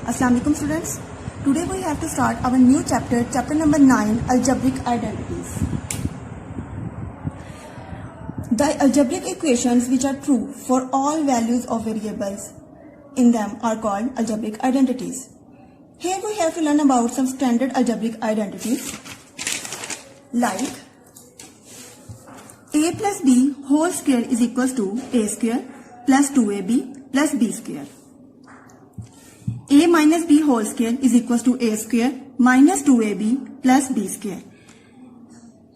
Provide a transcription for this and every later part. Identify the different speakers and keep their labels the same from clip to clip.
Speaker 1: Assalamu alaikum students. Today we have to start our new chapter, chapter number 9, algebraic identities. The algebraic equations which are true for all values of variables in them are called algebraic identities. Here we have to learn about some standard algebraic identities like a plus b whole square is equals to a square plus 2ab plus b square. A minus b whole square is equals to a square minus 2ab plus b square.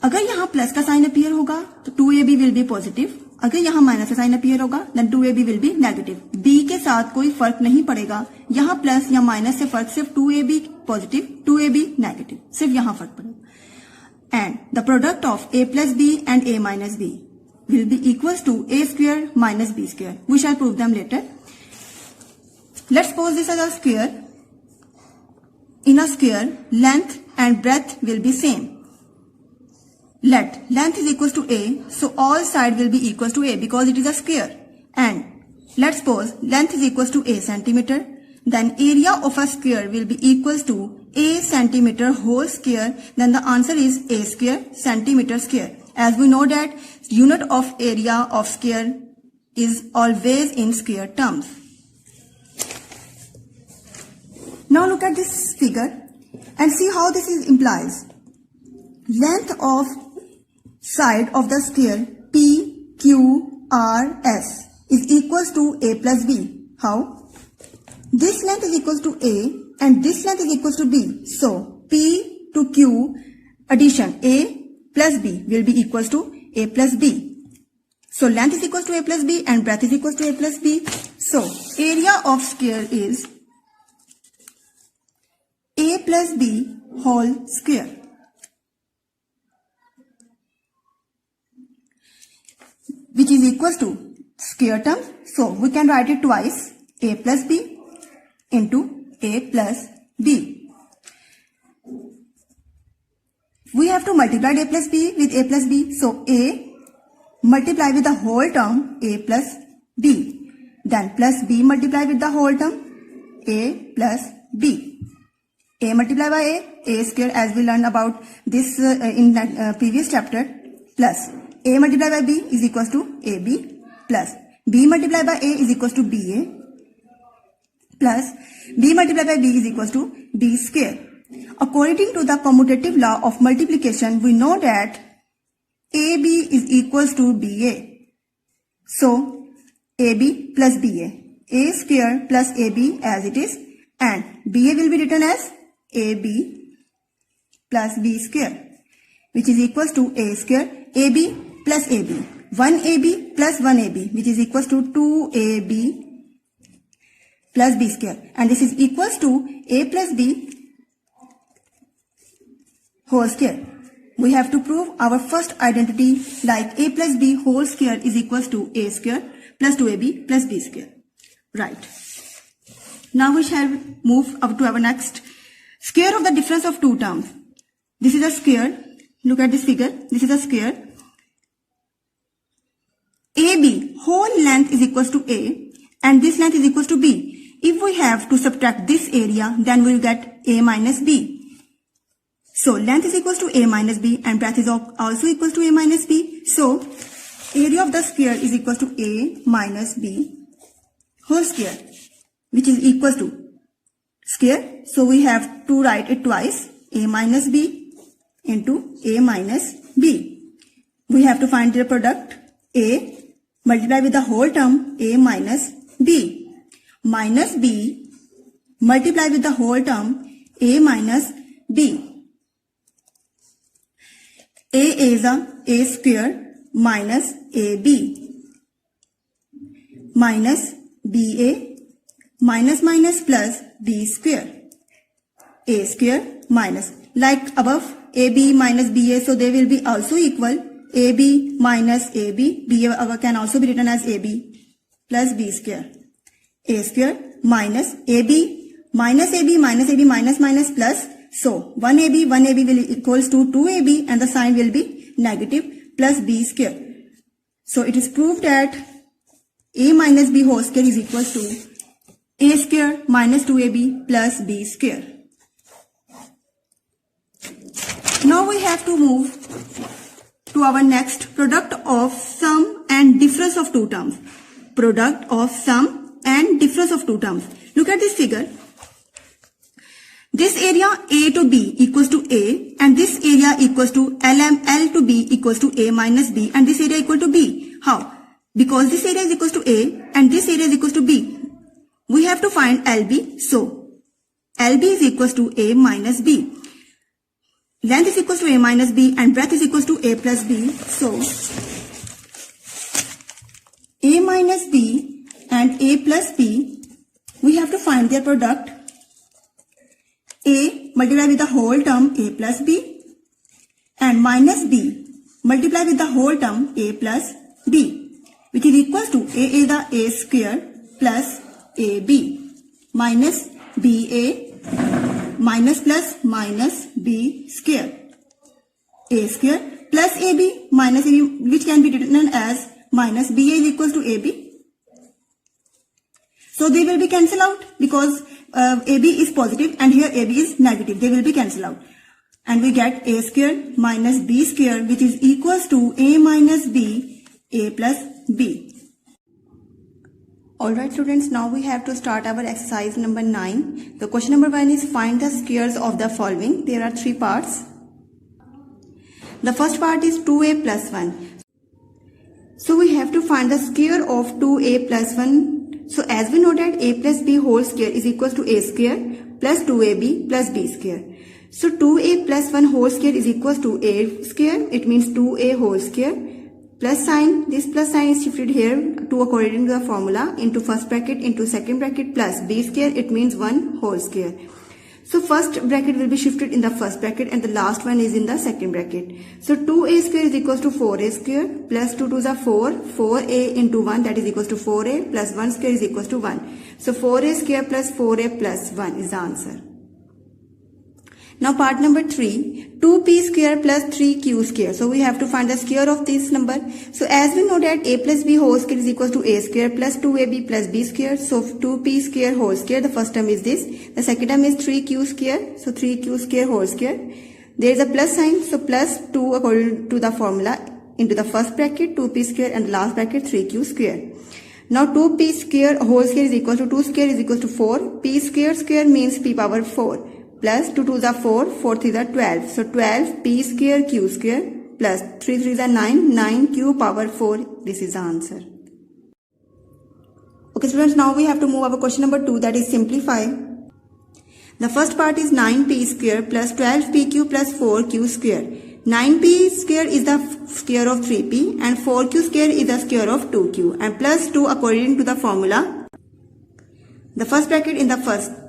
Speaker 1: अगर यहाँ plus का sign appear होगा तो 2ab will B positive, अगर यहाँ minus का sign appear होगा then 2ab will be negative. b के साथ कोई फर्क नहीं पड़ेगा, यहाँ प्लस या माइनस से फर्क सिर्फ 2ab पॉजिटिव 2ab नेगेटिव, सिर्फ यहाँ फर्क पड़ेगा. And the product of a plus b and a minus b will be equals to a square minus b square. We shall prove them later. Let's suppose this as a square. In a square, length and breadth will be same. Let length is equals to a, so all side will be equals to a because it is a square. And let's suppose length is equals to a centimeter. Then area of a square will be equals to a centimeter whole square. Then the answer is a square centimeter square. As we know that unit of area of square is always in square terms. Now look at this figure and see how this implies. Length of side of the square PQRS is equals to a plus b. How? This length is equals to a and this length is equals to b. So P to Q addition a plus b will be equals to a plus b. So length is equals to a plus b and breadth is equals to a plus b. So area of square is a plus b whole square. Which is equals to square term. So we can write it twice, a plus b into a plus b. We have to multiply a plus b with a plus b. So a multiply with the whole term a plus b. Then plus b multiply with the whole term a plus b. A multiply by a square as we learned about this in that previous chapter, plus a multiply by b is equals to ab plus b multiply by a is equals to ba plus b multiply by b is equals to b square. According to the commutative law of multiplication, we know that ab is equals to ba. So ab plus ba, a square plus ab as it is, and ba will be written as ab plus b square, which is equals to a square ab plus ab, 1ab plus 1ab, which is equals to 2ab plus b square, and this is equals to a plus b whole square. We have to prove our first identity like a plus b whole square is equals to a square plus 2ab plus b square. Right. Now we shall move up to our next square of the difference of two terms. This is a square. Look at this figure. This is a square. AB whole length is equals to A and this length is equals to B. If we have to subtract this area, then we will get A minus B. So length is equals to A minus B and breadth is also equals to A minus B. So area of the square is equals to A minus B whole square, which is equals to square. So we have to write it twice, A minus B into A minus B. We have to find the product A multiply with the whole term a minus b, minus b multiply with the whole term a minus b. A is a square minus ab minus ba minus minus plus b square, a square minus, like above ab minus ba, so they will be also equal. AB minus AB, B can also be written as AB plus B square. A square minus AB minus AB minus AB minus minus plus. So 1AB will equals to 2AB and the sign will be negative plus B square. So it is proved that A minus B whole square is equals to a square minus 2ab plus b square. Now we have to move to our next product of sum and difference of two terms. Product of sum and difference of two terms. Look at this figure. This area A to B equals to A, and this area equals to L to B equals to A minus B, and this area equal to B. How? Because this area is equals to A and this area is equals to B. We have to find LB. So LB is equals to A minus B. Length is equals to A minus B and breadth is equals to A plus B. So A minus B and A plus B, we have to find their product. A multiply with the whole term A plus B and minus B multiply with the whole term A plus B, which is equals to A the A square plus AB minus BA minus plus minus B square. A square plus AB minus AB, which can be written as minus BA is equals to AB. So they will be cancelled out because AB is positive and here AB is negative. They will be cancelled out. And we get A square minus B square, which is equals to A minus B, A plus B. Alright students, now we have to start our exercise number 9. The question number 1 is find the squares of the following. There are 3 parts. The first part is 2a plus 1. So we have to find the square of 2a plus 1. So as we know that a plus b whole square is equals to a square plus 2ab plus b square. So 2a plus 1 whole square is equals to a square. It means 2a whole square. Plus sign. This plus sign is shifted here to according to the formula into first bracket into second bracket plus b square. It means 1 whole square. So first bracket will be shifted in the first bracket and the last one is in the second bracket. So 2a square is equals to 4a square plus 2 to the 4, 4a into 1 that is equals to 4a plus 1 square is equals to 1. So 4a square plus 4a plus 1 is the answer. Now part number 3, 2p square plus 3q square. So we have to find the square of this number. So as we know that a plus b whole square is equals to a square plus 2ab plus b square. So 2p square whole square, the first term is this. The second term is 3q square. So 3q square whole square. There is a plus sign. So plus 2 according to the formula into the first bracket 2p square and the last bracket 3q square. Now 2p square whole square is equals to 2 square is equals to 4. P square square means p power 4. Plus 2 to the 4, 4 3 the 12. So 12 p square q square plus 3 3 the 9, 9 q power 4. This is the answer. Okay students, now we have to move our question number 2, that is simplify. The first part is 9p square plus 12pq plus 4q square. 9p square is the square of 3p and 4q square is the square of 2q and plus 2 according to the formula. The first bracket in the first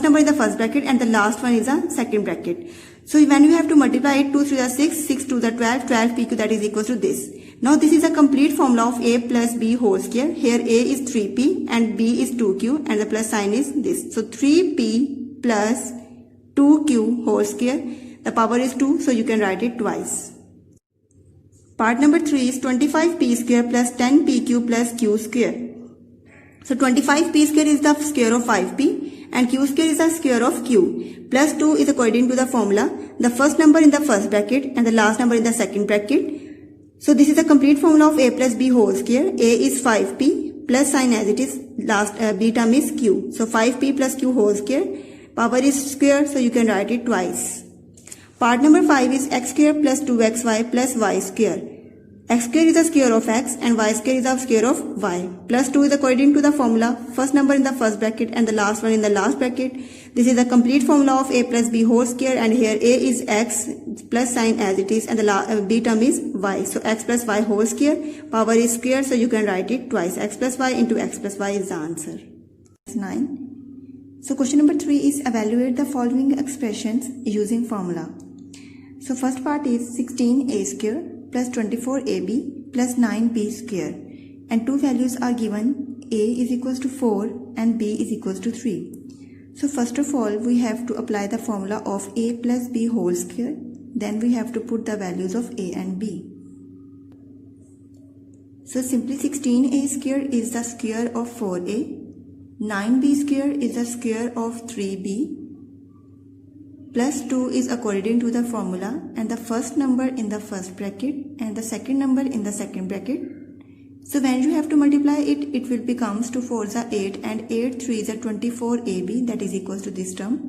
Speaker 1: number in the first bracket and the last one is the second bracket. So when we have to multiply it, 2 3 the 6, 6 to the 12, 12pq that is equals to this. Now this is a complete formula of a plus b whole square. Here a is 3p and b is 2q and the plus sign is this. So 3p plus 2q whole square. The power is 2, so you can write it twice. Part number 3 is 25p square plus 10pq plus q square. So 25p square is the square of 5p. And q square is the square of q. Plus 2 is according to the formula. The first number in the first bracket and the last number in the second bracket. So this is a complete formula of a plus b whole square. A is 5p plus sign as it is. Last b term is q. So 5p plus q whole square. Power is square, so you can write it twice. Part number 5 is x square plus 2xy plus y square. X square is the square of x and y square is the square of y. Plus 2 is according to the formula. First number in the first bracket and the last one in the last bracket. This is a complete formula of a plus b whole square and here a is x plus sign as it is and the b term is y. So x plus y whole square. Power is square, so you can write it twice. X plus y into x plus y is the answer. 9. So question number 3 is evaluate the following expressions using formula. So first part is 16a square plus 24ab plus 9b square and two values are given. A is equals to 4 and b is equals to 3. So first of all we have to apply the formula of a plus b whole square. Then we have to put the values of a and b. So simply 16a square is the square of 4a 9b square is the square of 3b plus 2 is according to the formula, and the first number in the first bracket and the second number in the second bracket. So when you have to multiply it, it will becomes 2 4s are 8 and 8 3s are 24ab, that is equals to this term.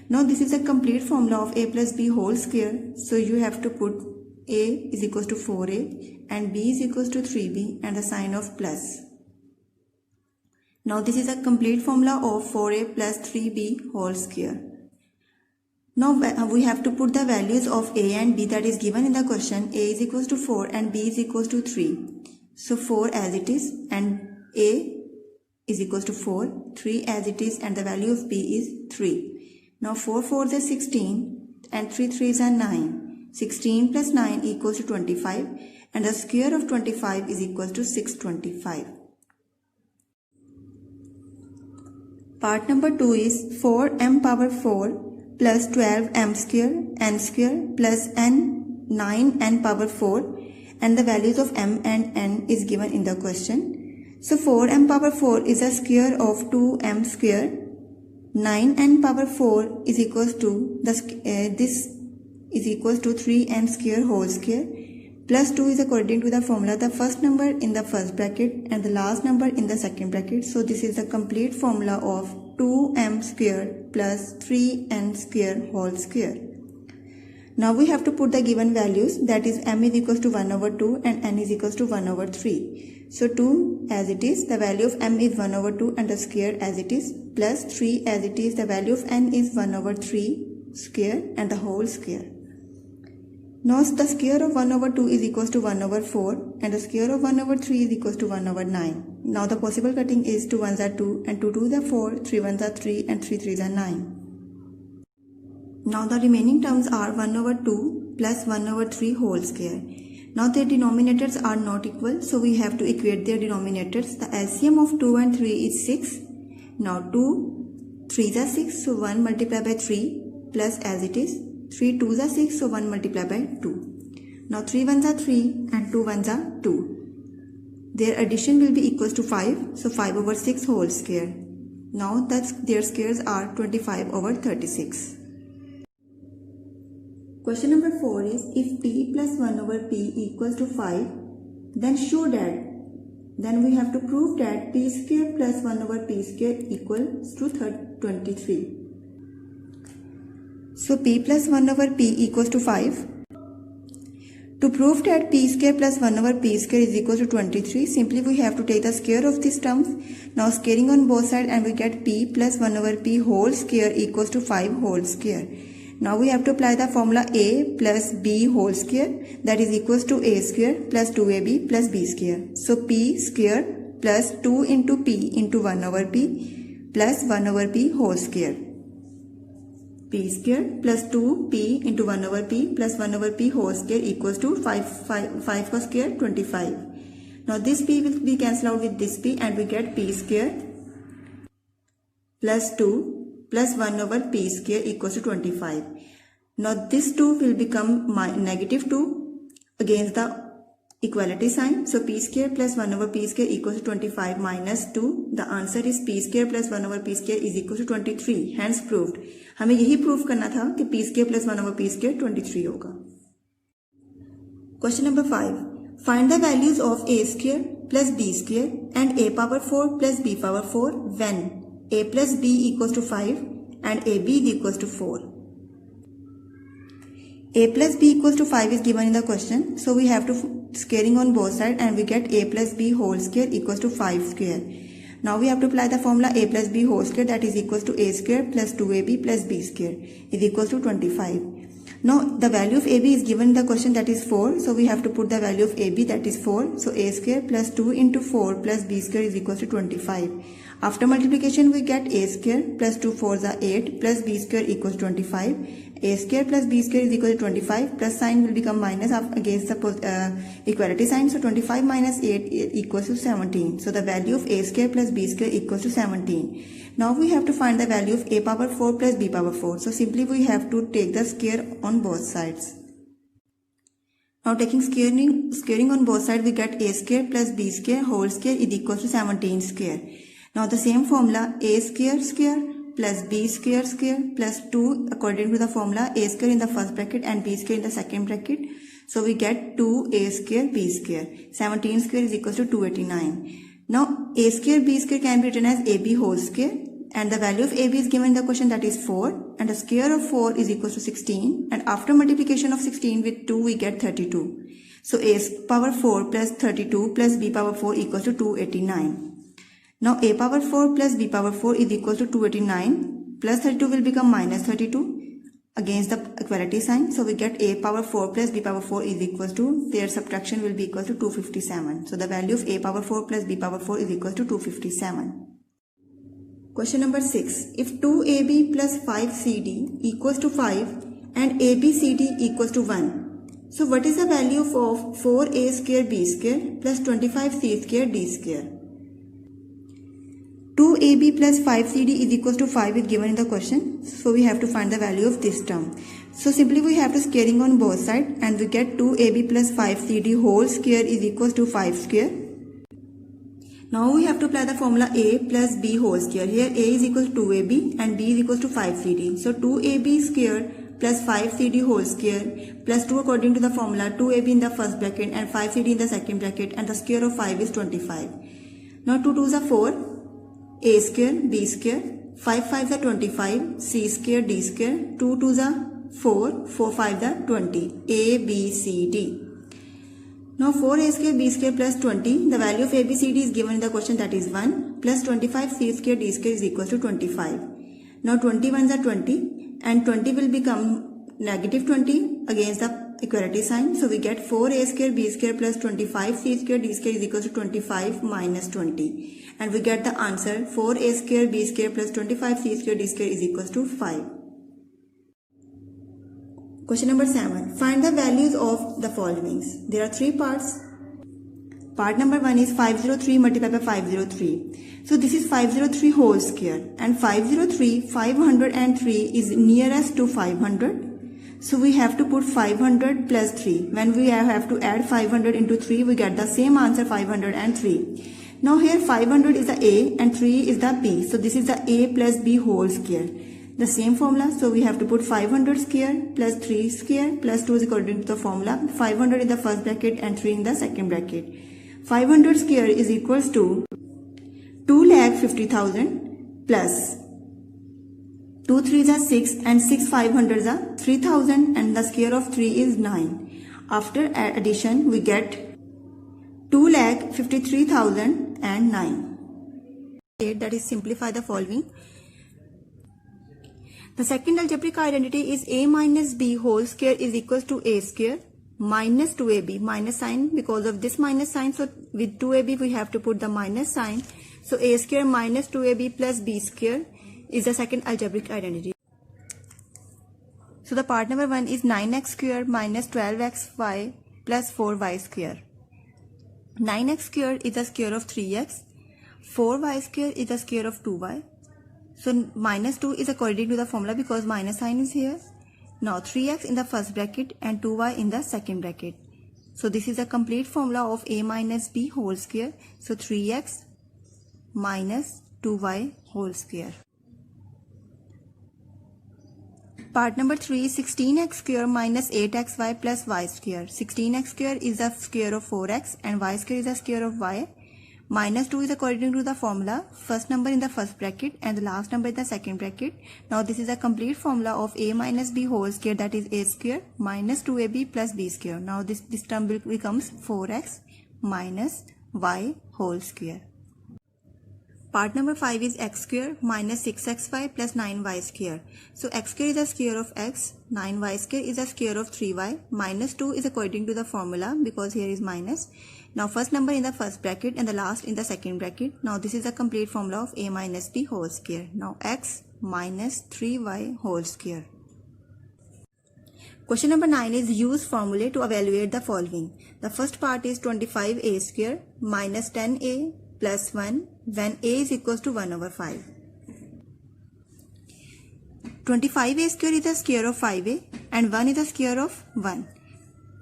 Speaker 1: Now this is a complete formula of a plus b whole square. So you have to put a is equals to 4a and b is equals to 3b and the sign of plus. Now this is a complete formula of 4a plus 3b whole square. Now we have to put the values of a and b that is given in the question. A is equals to 4 and b is equals to 3. So 4 as it is and a is equals to 4, 3 as it is and the value of b is 3. Now 4 4s are 16 and 3 3s are 9. 16 plus 9 equals to 25 and the square of 25 is equals to 625. Part number 2 is 4m power 4 plus 12m square n plus n 9n power 4 and the values of m and n is given in the question. So 4m power 4 is a square of 2m square. 9n power 4 is equals to this is equals to 3n square whole square plus 2 is according to the formula the first number in the first bracket and the last number in the second bracket. So this is the complete formula of 2m square plus 3n square whole square. Now we have to put the given values, that is m is equals to 1 over 2 and n is equals to 1 over 3. So 2 as it is, the value of m is 1 over 2 and the square as it is, plus 3 as it is, the value of n is 1 over 3 square and the whole square. Now the square of 1 over 2 is equals to 1 over 4 and the square of 1 over 3 is equals to 1 over 9. Now the possible cutting is 2 1s are 2 and 2 2s are 4, 3 1s are 3 and 3 3s are 9. Now the remaining terms are 1 over 2 plus 1 over 3 whole square. Now their denominators are not equal, so we have to equate their denominators. The LCM of 2 and 3 is 6. Now 2 3s are 6, so 1 multiplied by 3 plus as it is. 3 2s are 6, so 1 multiplied by 2. Now 3 1s are 3 and 2 1s are 2. Their addition will be equals to 5, so 5 over 6 whole square. Now their squares are 25 over 36. Question number 4 is, if p plus 1 over p equals to 5, then show that, then we have to prove that p square plus 1 over p square equals to 23. So p plus 1 over p equals to 5. To prove that p square plus 1 over p square is equal to 23, simply we have to take the square of these terms. Now squaring on both sides and we get p plus 1 over p whole square equals to 5 whole square. Now we have to apply the formula a plus b whole square, that is equals to a square plus 2ab plus b square. So p square plus 2 into p into 1 over p plus 1 over p whole square. P square plus 2p into 1 over p plus 1 over p whole square equals to 5 per square 25. Now this p will be cancelled out with this p and we get p square plus 2 plus 1 over p square equals to 25. Now this 2 will become negative 2 against the equality sign. So p square plus 1 over p square equals to 25 minus 2. The answer is p square plus 1 over p square is equal to 23. Hence proved. हमें यही prove करना था कि p square plus 1 over p square 23 होगा. Question number 5. Find the values of a square plus b square and a power 4 plus b power 4 when a plus b equals to 5 and ab equals to 4. A plus b equals to 5 is given in the question. So we have to squaring on both sides and we get a plus b whole square equals to 5 square. Now we have to apply the formula a plus b whole square, that is equals to a square plus 2ab plus b square is equals to 25. Now the value of ab is given in the question, that is 4. So we have to put the value of ab, that is 4. So a square plus 2 into 4 plus b square is equals to 25. After multiplication we get a square plus 2 4s are 8 plus b square equals 25. A square plus b square is equal to 25, plus sign will become minus against the equality sign. So 25 minus 8 equals to 17. So the value of a square plus b square equals to 17. Now we have to find the value of a power 4 plus b power 4. So simply we have to take the square on both sides. Now taking squaring on both sides, we get a square plus b square whole square is equal to 17 square. Now the same formula a square plus b square plus 2 according to the formula a square in the first bracket and b square in the second bracket. So we get 2a square b square. 17 square is equals to 289. Now a square b square can be written as ab whole square, and the value of ab is given in the question, that is 4, and the square of 4 is equals to 16, and after multiplication of 16 with 2 we get 32. So a power 4 plus 32 plus b power 4 equals to 289. Now a power 4 plus b power 4 is equal to 289, plus 32 will become minus 32 against the equality sign. So we get a power 4 plus b power 4 is equals to, their subtraction will be equal to 257. So the value of a power 4 plus b power 4 is equal to 257. Question number 6. If 2ab plus 5cd equals to 5 and abcd equals to 1. So what is the value of 4a square b square plus 25c square d square? 2ab plus 5cd is equals to 5 is given in the question. So we have to find the value of this term. So simply we have to squaring on both sides and we get 2ab plus 5cd whole square is equals to 5 square. Now we have to apply the formula a plus b whole square. Here a is equal to 2ab and b is equals to 5cd. So 2ab square plus 5cd whole square plus 2 according to the formula 2ab in the first bracket and 5cd in the second bracket, and the square of 5 is 25. Now 2 2s are 4. A square, b square, 5 5s are 25, c square, d square, 2 2s are 4, 4 5s are 20, a, b, c, d. Now 4a square, b square plus 20, the value of a, b, c, d is given in the question, that is 1, plus 25 c square, d square is equal to 25. Now 21s are 20 and 20 will become negative 20 against the equality sign. So we get 4a square, b square plus 25 c square, d square is equal to 25 minus 20. And we get the answer 4a square b square plus 25c square d square is equals to 5. Question number 7. Find the values of the followings. There are 3 parts. Part number 1 is 503 multiplied by 503. So this is 503 whole square, and 503 is nearest to 500. So we have to put 500 plus 3. When we have to add 500 into 3, we get the same answer 503. Now here 500 is the a and 3 is the b. So this is the a plus b whole square. The same formula. So we have to put 500 square plus 3 square plus 2 is according to the formula. 500 in the first bracket and 3 in the second bracket. 500 square is equals to 2,50,000 plus 2 3s are 6 and 6 500s are 3,000, and the square of 3 is 9. After addition we get 2,53,009. That is, simplify the following. The second algebraic identity is a minus b whole square is equals to a square minus 2ab, minus sign because of this minus sign. So with 2ab we have to put the minus sign. So a square minus 2ab plus b square is the second algebraic identity. So the part number 1 is 9x square minus 12xy plus 4y square. 9x square is the square of 3x. 4y square is the square of 2y. So minus 2 is according to the formula because minus sign is here. Now 3x in the first bracket and 2y in the second bracket. So this is a complete formula of a minus b whole square. So 3x minus 2y whole square. Part number 3 is 16x square minus 8xy plus y square. 16x square is the square of 4x and y square is the square of y. Minus 2 is according to the formula, first number in the first bracket and the last number in the second bracket. Now this is a complete formula of a minus b whole square, that is a square minus 2ab plus b square. Now this term becomes 4x minus y whole square. Part number 5 is x square minus 6xy plus 9y square. So x square is the square of x, 9y square is the square of 3y, minus 2 is according to the formula because here is minus. Now first number in the first bracket and the last in the second bracket. Now this is a complete formula of a minus b whole square. Now x minus 3y whole square. Question number 9 is use formulae to evaluate the following. The first part is 25a square minus 10a plus 1 when a is equals to 1 over 5. 25a square is the square of 5a and 1 is the square of 1.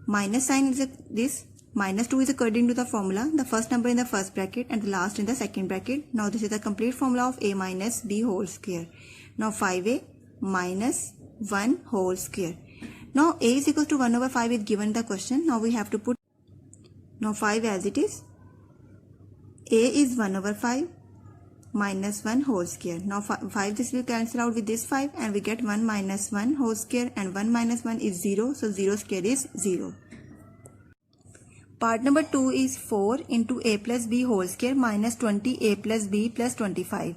Speaker 1: Minus sign is this minus 2 is according to the formula, the first number in the first bracket and the last in the second bracket. Now this is the complete formula of a minus b whole square. Now 5a minus 1 whole square. Now a is equal to 1 over 5 is given in the question. Now we have to put now 5 as it is. A is 1 over 5 minus 1 whole square. Now 5 this will cancel out with this 5 and we get 1 minus 1 whole square, and 1 minus 1 is 0. So 0 square is 0. Part number 2 is 4 into a plus b whole square minus 20a plus b plus 25.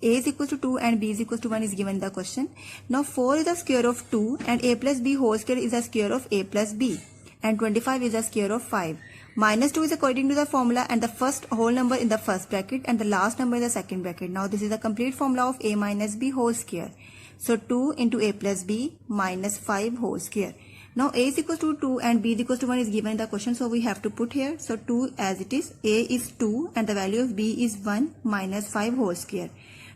Speaker 1: A is equal to 2 and b is equal to 1 is given in the question. Now 4 is the square of 2 and a plus b whole square is the square of a plus b, and 25 is the square of 5. Minus 2 is according to the formula and the first whole number in the first bracket and the last number in the second bracket. Now this is the complete formula of a minus b whole square. So 2 into a plus b minus 5 whole square. Now a is equal to 2 and b is equal to 1 is given in the question, so we have to put here. So 2 as it is, a is 2 and the value of b is 1 minus 5 whole square.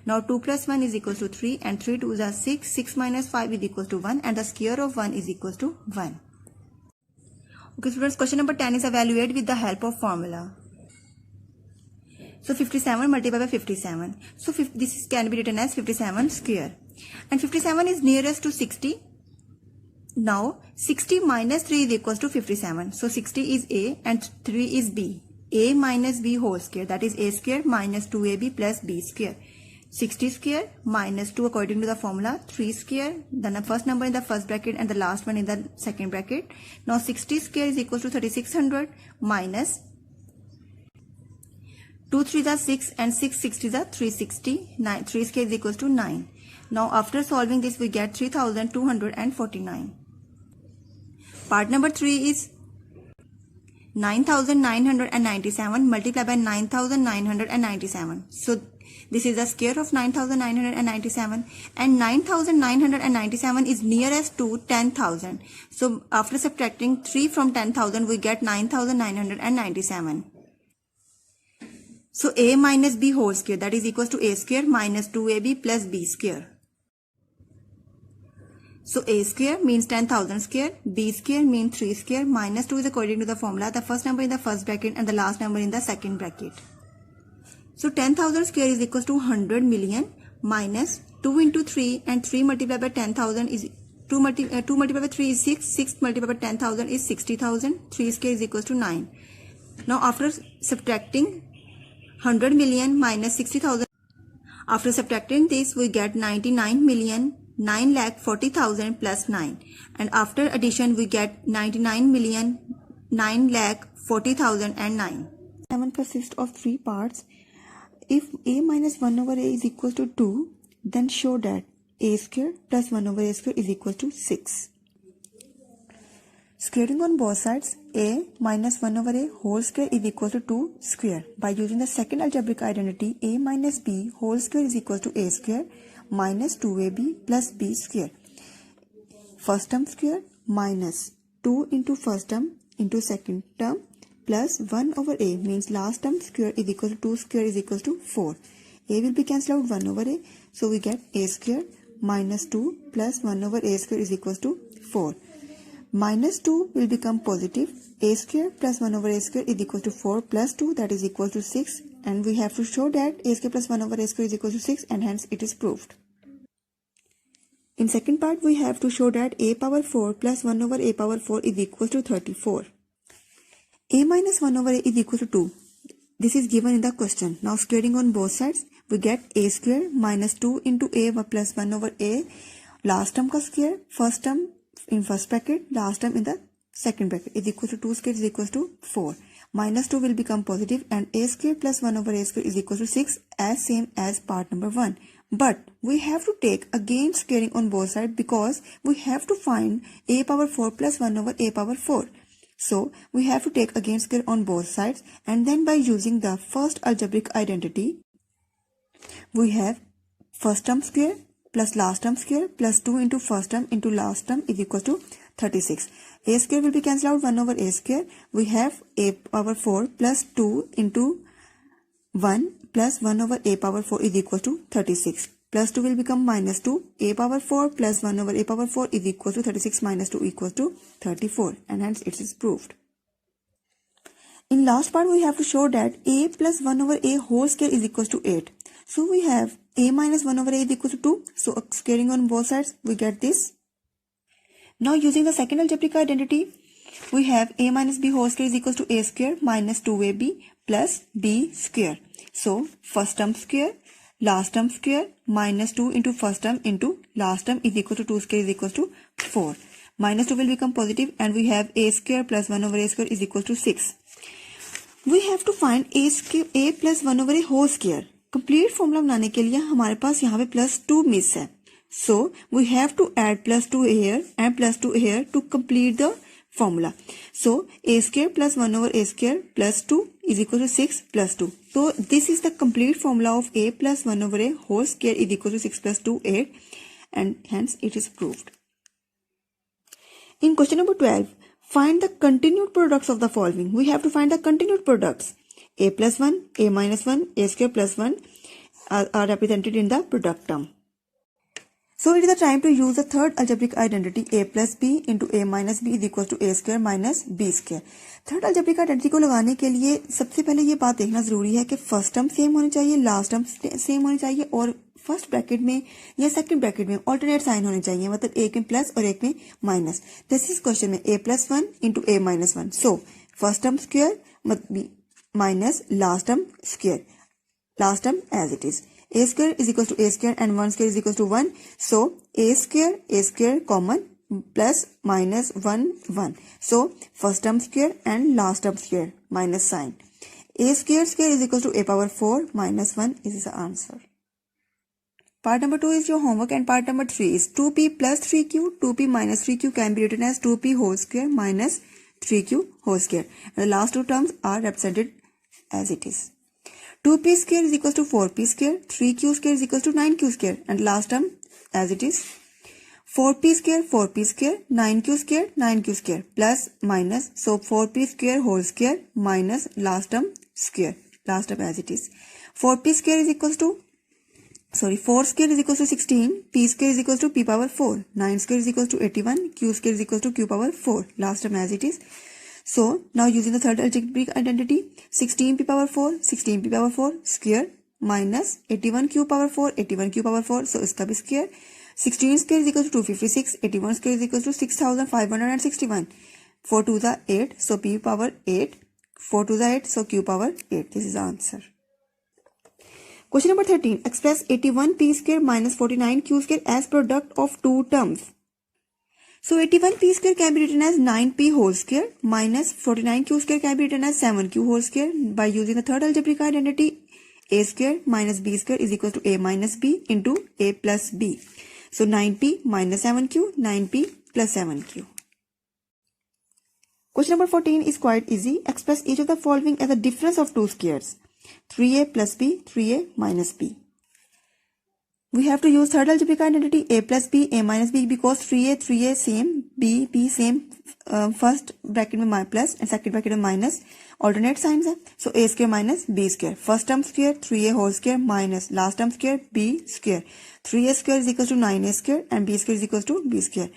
Speaker 1: Now 2 plus 1 is equal to 3 and 3 2s are 6. 6 minus 5 is equal to 1 and the square of 1 is equal to 1. Okay students, question number 10 is evaluate with the help of formula. So 57 multiplied by 57. So this can be written as 57 square. And 57 is nearest to 60. Now 60 minus 3 is equal to 57. So 60 is a and 3 is b. A minus b whole square, that is a square minus 2ab plus b square. 60 square minus 2 according to the formula, 3 square, then the first number in the first bracket and the last one in the second bracket. Now 60 square is equal to 3600 minus 2 3s are 6 and 6 60s are 360. 3 square is equal to 9. Now after solving this we get 3249. Part number 3 is 9997 multiplied by 9997. So this is the square of 9997 and 9997 is nearest to 10,000. So after subtracting 3 from 10,000 we get 9997. So a minus b whole square, that is equal to a square minus 2ab plus b square. So a square means 10,000 square, b square means 3 square, minus 2 is according to the formula, the first number in the first bracket and the last number in the second bracket. So 10,000 square is equal to 100 million minus 2 into 3 and 3 multiplied by 10,000 is 2 multiplied by 3 is 6, 6 multiplied by 10,000 is 60,000, 3 square is equal to 9. Now after subtracting 100 million minus 60,000, after subtracting this we get 99,940,000 plus 9, and after addition we get 99,940,009. 7 consists of 3 parts. If a minus 1 over a is equal to 2, then show that a square plus 1 over a square is equal to 6. Squaring on both sides, a minus 1 over a whole square is equal to 2 square. By using the second algebraic identity, a minus b whole square is equal to a square minus 2ab plus b square. First term square minus 2 into first term into second term plus 1 over a means last term square is equal to 2 square is equal to 4. A will be cancelled out 1 over a, so we get a square minus 2 plus 1 over a square is equal to 4. Minus 2 will become positive. A square plus 1 over a square is equal to 4 plus 2, that is equal to 6, and we have to show that a square plus 1 over a square is equal to 6, and hence it is proved. In second part we have to show that a power 4 plus 1 over a power 4 is equal to 34. A minus 1 over a is equal to 2. This is given in the question. Now squaring on both sides, we get a square minus 2 into a plus 1 over a. Last term का square, first term in first bracket, last term in the second bracket is equal to 2 square is equal to 4. Minus 2 will become positive and a square plus 1 over a square is equal to 6, as same as part number 1. But we have to take again squaring on both sides because we have to find a power 4 plus 1 over a power 4. So we have to take again square on both sides, and then by using the first algebraic identity, we have first term square plus last term square plus 2 into first term into last term is equal to 36. A square will be cancelled out 1 over a square. We have a power 4 plus 2 into 1 plus 1 over a power 4 is equal to 36. Plus 2 will become minus 2. A power 4 plus 1 over a power 4 is equal to 36 minus 2 equals to 34, and hence it is proved. In last part, we have to show that a plus 1 over a whole square is equals to 8. So we have a minus 1 over a is equal to 2. So squaring on both sides, we get this. Now using the second algebraic identity, we have a minus b whole square is equals to a square minus 2ab plus b square. So first term square, last term square, minus 2 into first term into last term is equal to 2 square is equals to 4. Minus 2 will become positive and we have a square plus 1 over a square is equal to 6. We have to find a plus 1 over a whole square. Complete formula बनाने के लिए हमारे पास यहाँ पे plus 2 miss है. So we have to add plus 2 here and plus 2 here to complete the formula. So a square plus 1 over a square plus 2 is equal to 6 plus 2. So this is the complete formula of a plus 1 over a whole square is equal to 6 plus 2 8 and hence it is proved. In question number 12, find the continued products of the following. We have to find the continued products. A plus 1, a minus 1, a square plus 1 are represented in the product term. So it is the time to use the third algebraic identity a plus b into a minus b is equal to a square minus b square. Third algebraic identity को लगाने के लिए सबसे पहले ये बात देखना जरूरी है कि फर्स्ट टर्म सेम होनी चाहिए, लास्ट टर्म सेम होनी चाहिए और फर्स्ट ब्रैकेट में या सेकंड ब्रैकेट में ऑल्टरनेट साइन होने चाहिए, मतलब एक में प्लस और एक में माइनस. दिस इज क्वेश्चन में a plus 1 into a minus 1. So first term square minus last term square, last term as it is. A square is equal to a square and 1 square is equal to 1. So a square common plus minus 1 1. So first term square and last term square minus sign. A square is equal to a power 4 minus 1 is the answer. Part number 2 is your homework and part number 3 is 2p plus 3q, 2p minus 3q can be written as 2p whole square minus 3q whole square. And the last two terms are represented as it is. 2p square is equals to 4p square, 3q square is equals to 9q square and last term as it is. 4p square, 9q square, 9q square plus minus. So 4p square whole square minus last term square, last term as it is. 4p square is equals to 4 square is equals to 16, p square is equals to p power 4, 9 square is equals to 81, q square is equals to q power 4, last term as it is. So now using the third algebraic identity, 16p power 4, 16p power 4 square minus 81q power 4, 81q power 4, so इसका भी square. 16 square is equals to 256, 81 square is equals to 6561. 4 to the 8, so p power 8, 4 to the 8, so q power 8. This is the answer. Question number 13. Express 81p square minus 49q square as product of two terms. So 81p square can be written as 9p whole square minus 49q square can be written as 7q whole square. By using the third algebraic identity, a square minus b square is equal to a minus b into a plus b. So 9p minus 7q, 9p plus 7q. Question number 14 is quite easy. Express each of the following as a difference of two squares. 3a plus b, 3a minus b. We have to use third algebraic identity a plus b, a minus b because 3a same, b same. First bracket में plus and second bracket में minus. Alternate signs है. So a square minus b square. First term square 3a whole square minus last term square b square. 3a square is equals to 9a square and b square is equals to b square.